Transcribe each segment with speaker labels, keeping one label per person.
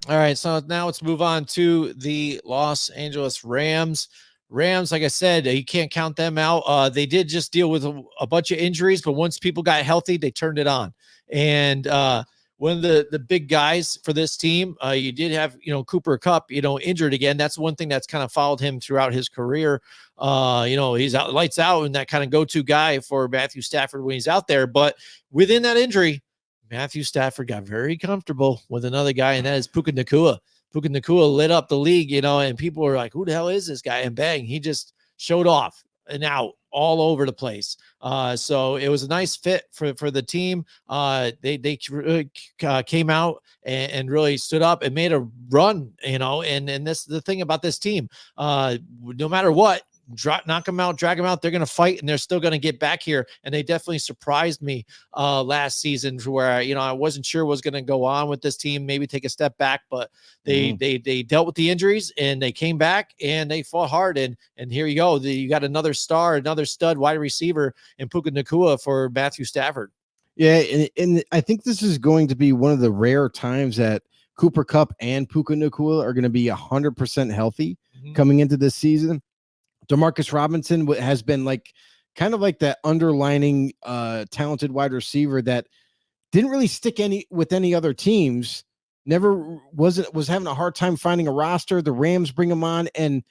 Speaker 1: All right, so now let's move on to the Los Angeles Rams. Rams, like I said, you can't count them out. They did just deal with a bunch of injuries, but once people got healthy, they turned it on. And one of the big guys for this team, you did have, Cooper Kupp, injured again. That's one thing that's kind of followed him throughout his career. He's out, lights out, and that kind of go-to guy for Matthew Stafford when he's out there. But within that injury, Matthew Stafford got very comfortable with another guy, and that is Puka Nakua. Puka Nakua lit up the league, and people were like, who the hell is this guy? And bang, he just showed off and out all over the place. So it was a nice fit for the team. They came out and really stood up and made a run, and this the thing about this team. No matter what, knock them out, drag them out. They're going to fight, and they're still going to get back here. And they definitely surprised me last season, where I wasn't sure what was going to go on with this team. Maybe take a step back, but they dealt with the injuries, and they came back and they fought hard. And here you go, you got another star, another stud wide receiver in Puka Nakua for Matthew Stafford.
Speaker 2: Yeah, and I think this is going to be one of the rare times that Cooper Kupp and Puka Nakua are going to be 100% healthy coming into this season. Demarcus Robinson has been kind of like that underlining talented wide receiver that didn't really stick with any other teams. Never was having a hard time finding a roster. The Rams bring him on, and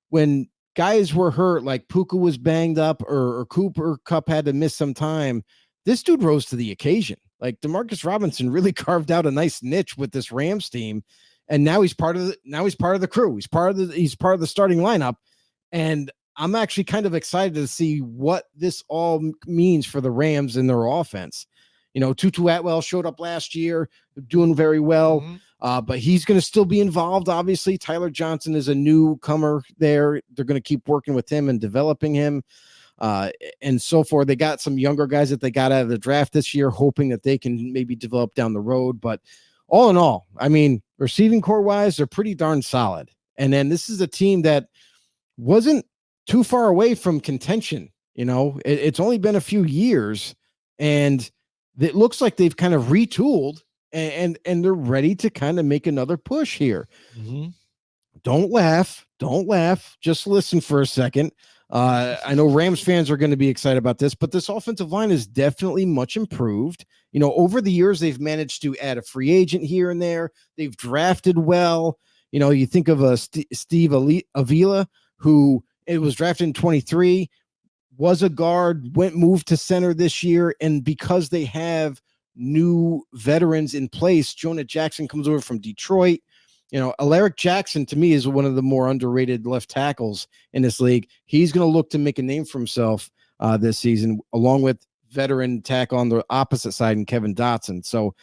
Speaker 2: when guys were hurt, like Puka was banged up or Cooper Kupp had to miss some time, this dude rose to the occasion. Like Demarcus Robinson really carved out a nice niche with this Rams team, and now he's part of the crew. He's part of the starting lineup. And I'm actually kind of excited to see what this all means for the Rams and their offense. Tutu Atwell showed up last year, doing very well, but he's going to still be involved. Obviously, Tyler Johnson is a newcomer there. They're going to keep working with him and developing him and so forth. They got some younger guys that they got out of the draft this year, hoping that they can maybe develop down the road. But all in all, I mean, receiving core wise, they're pretty darn solid. And then this is a team that wasn't too far away from contention. It's only been a few years, and it looks like they've kind of retooled and they're ready to kind of make another push here. Don't laugh. Just listen for a second. I know Rams fans are going to be excited about this, but this offensive line is definitely much improved. Over the years, they've managed to add a free agent here and there. They've drafted well. You think of Steve Avila, who it was drafted in 23, was a guard, moved to center this year. And because they have new veterans in place, Jonah Jackson comes over from Detroit. Alaric Jackson, to me, is one of the more underrated left tackles in this league. He's going to look to make a name for himself this season, along with veteran tackle on the opposite side and Kevin Dotson. So,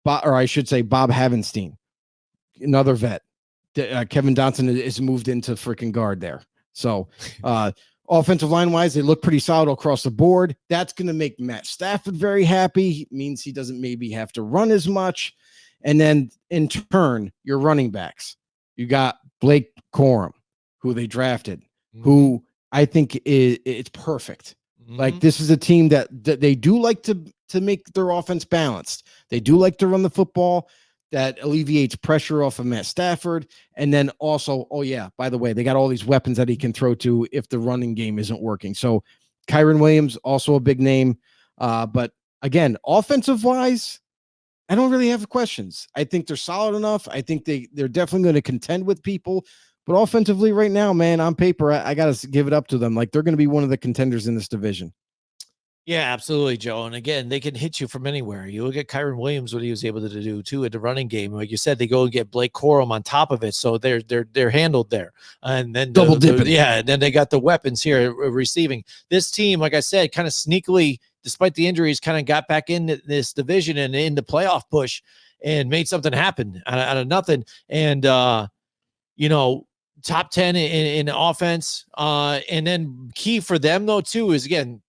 Speaker 2: Bob Havenstein, another vet. Kevin Dotson is moved into freaking guard there. So offensive line wise, they look pretty solid across the board. That's going to make Matt Stafford very happy. It means he doesn't maybe have to run as much. And then in turn, your running backs, you got Blake Corum, who they drafted, who I think it's perfect. Like, this is a team that they do like to make their offense balanced. They do like to run the football. That alleviates pressure off of Matt Stafford. And then also, by the way, they got all these weapons that he can throw to if the running game isn't working. So Kyren Williams, also a big name. But again, offensive wise, I don't really have questions. I think they're solid enough. I think they're definitely going to contend with people. But offensively right now, man, on paper, I got to give it up to them. Like, they're going to be one of the contenders in this division.
Speaker 1: Yeah, absolutely, Joe. And again, they can hit you from anywhere. You look at Kyren Williams, what he was able to do too at the running game. Like you said, they go and get Blake Corum on top of it, so they're handled there. And then
Speaker 2: double dipping.
Speaker 1: And then they got the weapons here receiving. This team, like I said, kind of sneakily, despite the injuries, kind of got back in this division and in the playoff push and made something happen out of nothing. And top 10 in offense. And then key for them though too is, again,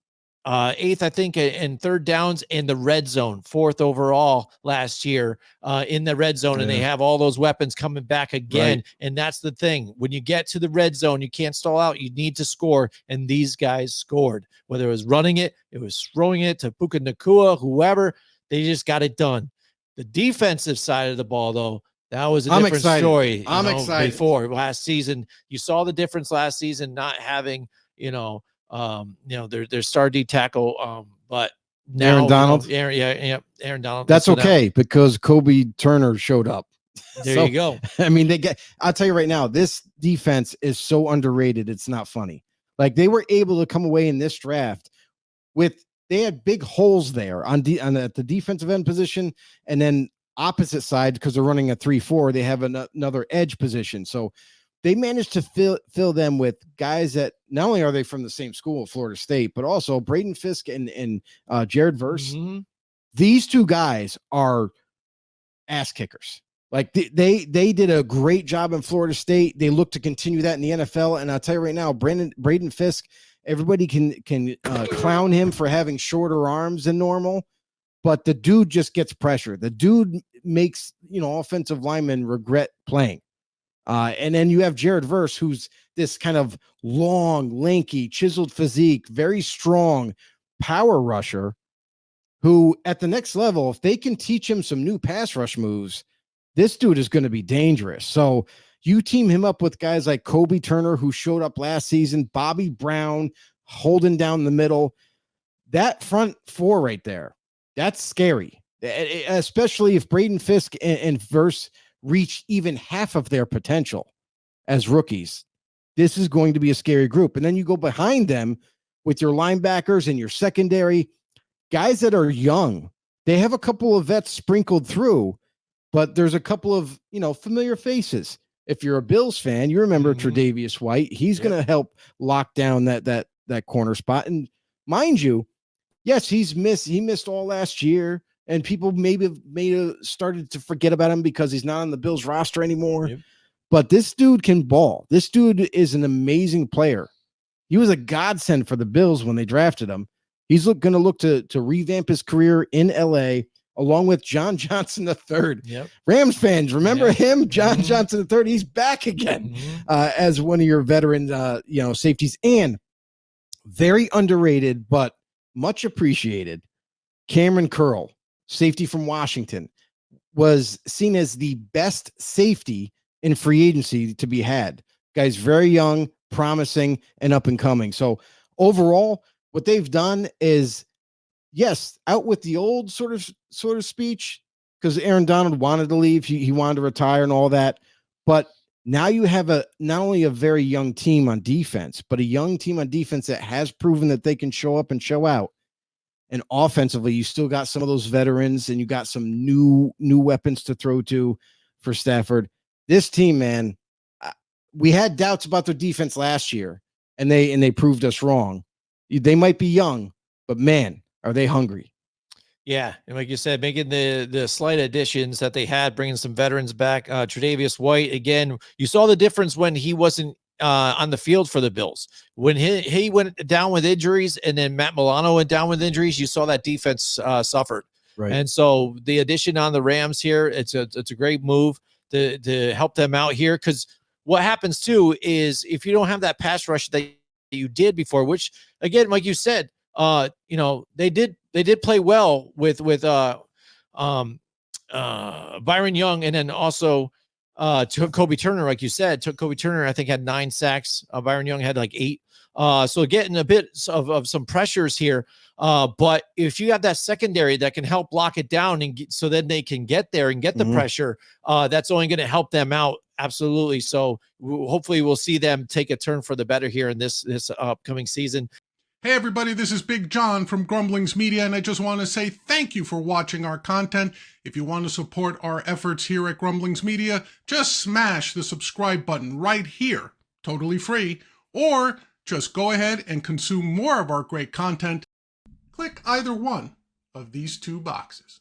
Speaker 1: 8th, I think, in third downs in the red zone, 4th overall last year in the red zone. And they have all those weapons coming back again. Right. And that's the thing. When you get to the red zone, you can't stall out. You need to score. And these guys scored. Whether it was running it was throwing it to Puka Nakua, whoever, they just got it done. The defensive side of the ball, though, That was a
Speaker 2: I'm
Speaker 1: different
Speaker 2: excited.
Speaker 1: story.
Speaker 2: I'm excited.
Speaker 1: Before last season, you saw the difference last season, not having, their star D tackle. But now,
Speaker 2: Aaron Donald.
Speaker 1: Aaron Donald.
Speaker 2: That's
Speaker 1: So now,
Speaker 2: okay because Kobe Turner showed up.
Speaker 1: there you go.
Speaker 2: I mean, I'll tell you right now, this defense is so underrated. It's not funny. Like, they were able to come away in this draft they had big holes there at the defensive end position, and then opposite side, because they're running a 3-4, they have another edge position. So they managed to fill them with guys that not only are they from the same school, Florida State, but also Braden Fisk and Jared Verse.
Speaker 1: Mm-hmm.
Speaker 2: These two guys are ass kickers. Like, they did a great job in Florida State. They look to continue that in the NFL. And I'll tell you right now, Braden Fisk, everybody can clown him for having shorter arms than normal, but the dude just gets pressure. The dude makes, offensive linemen regret playing. And then you have Jared Verse, who's this kind of long, lanky, chiseled physique, very strong power rusher, who at the next level, if they can teach him some new pass rush moves, this dude is going to be dangerous. So you team him up with guys like Kobe Turner, who showed up last season, Bobby Brown holding down the middle. That front four right there, that's scary, especially if Braden Fisk and Verse reach even half of their potential as rookies. This is going to be a scary group. And then you go behind them with your linebackers and your secondary, guys that are young. They have a couple of vets sprinkled through, but there's a couple of, familiar faces. If you're a Bills fan, you remember Trudavius White. He's going to help lock down that corner spot. And mind you, yes, he missed all last year, and people maybe have started to forget about him because he's not on the Bills roster anymore. Yep. But this dude can ball. This dude is an amazing player. He was a godsend for the Bills when they drafted him. He's going to look to revamp his career in LA, along with John Johnson III. Yep. Rams fans, remember him? John Johnson III. He's back again as one of your veteran, safeties, and very underrated, but much appreciated. Cameron Curl, safety from Washington, was seen as the best safety in free agency to be had. Guy's very young, promising, and up and coming. So overall, what they've done is, yes, out with the old sort of speech, because Aaron Donald wanted to leave. He wanted to retire and all that. But now you have not only a very young team on defense, but a young team on defense that has proven that they can show up and show out. And offensively, you still got some of those veterans, and you got some new weapons to throw to for Stafford. This team, man, we had doubts about their defense last year, and they proved us wrong. They might be young, but man, are they hungry?
Speaker 1: Yeah, and like you said, making the slight additions that they had, bringing some veterans back. Trudavius White, again, you saw the difference when he wasn't on the field for the Bills. When he went down with injuries, and then Matt Milano went down with injuries, you saw that defense suffered. Right. And so the addition on the Rams here, it's a great move to help them out here, because what happens too is if you don't have that pass rush that you did before, which again, like you said, they did play well with Byron Young, and then also to Kobe Turner, like you said. Kobe Turner, I think, had 9 sacks. Byron Young had like 8. So getting a bit of some pressures here. But if you have that secondary that can help lock it down, so then they can get there and get the pressure, that's only going to help them out. Absolutely. So hopefully we'll see them take a turn for the better here in this upcoming season.
Speaker 3: Hey everybody, this is Big John from Grumblings Media, and I just want to say thank you for watching our content. If you want to support our efforts here at Grumblings Media, just smash the subscribe button right here, totally free, or just go ahead and consume more of our great content. Click either one of these 2 boxes.